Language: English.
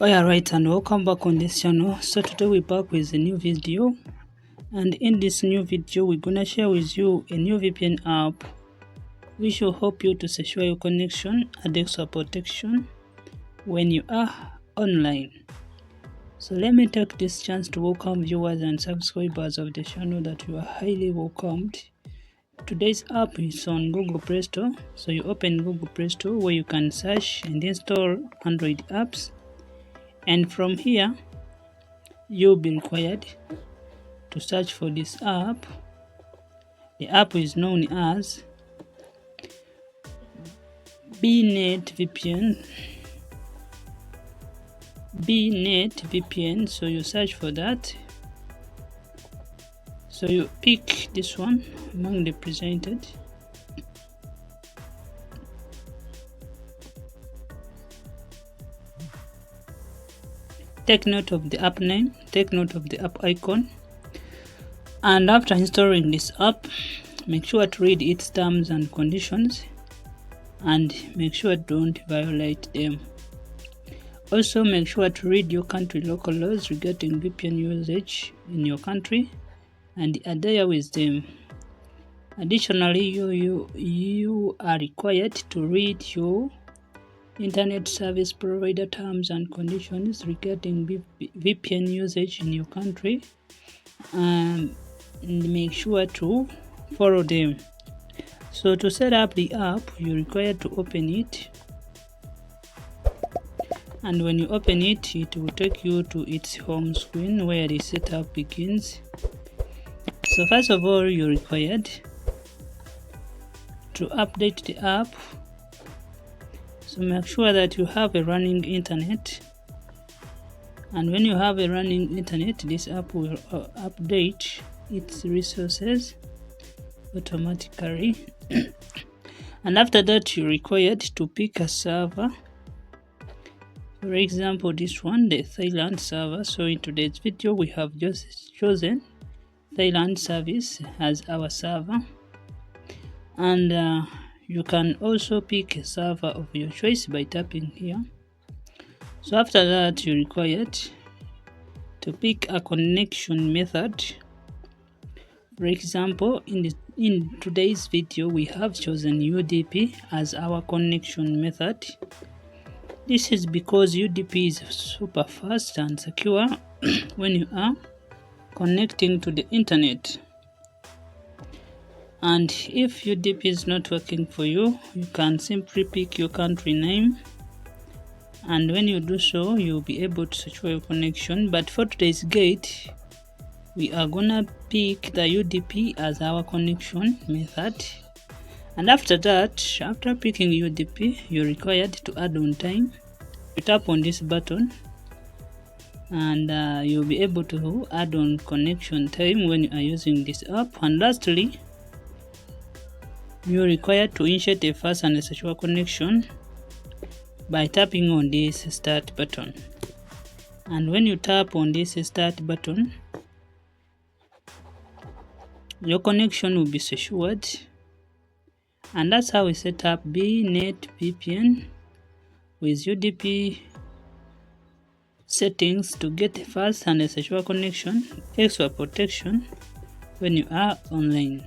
Alright, and welcome back on this channel. So today we're back with a new video, and in this new video we're gonna share with you a new VPN app which will help you to secure your connection and extra protection when you are online. So let me take this chance to welcome viewers and subscribers of the channel that you are highly welcomed. Today's app is on Google Play Store. So you open Google Play Store where you can search and install Android apps. And from here, you'll be required to search for this app. The app is known as BNet VPN. So you search for that. So you pick this one among the presented. Take note of the app name, take note of the app icon, and after installing this app, make sure to read its terms and conditions and make sure don't violate them. Also make sure to read your country local laws regarding VPN usage in your country and adhere with them. Additionally, you are required to read your Internet Service Provider terms and conditions regarding VPN usage in your country, and make sure to follow them. So to set up the app, you're required to open it, and when you open it, it will take you to its home screen where the setup begins. So first of all, you're required to update the app. So make sure that you have a running internet, and when you have a running internet, this app will update its resources automatically. And after that, you're required to pick a server. For example, this one, the Thailand server. So in today's video, we have just chosen Thailand service as our server, and you can also pick a server of your choice by tapping here. So after that, you're required to pick a connection method. For example, in today's video, we have chosen UDP as our connection method. This is because UDP is super fast and secure when you are connecting to the internet. And if UDP is not working for you, you can simply pick your country name, and when you do so, you'll be able to secure your connection. But for today's guide, we are gonna pick the UDP as our connection method. And after that, after picking UDP, you're required to add on time. You tap on this button, and you'll be able to add on connection time when you are using this app. And lastly, you're required to insert a fast and a secure connection by tapping on this start button. And when you tap on this start button, your connection will be secured. And that's how we set up BNet VPN with UDP settings to get a fast and a secure connection, extra protection when you are online.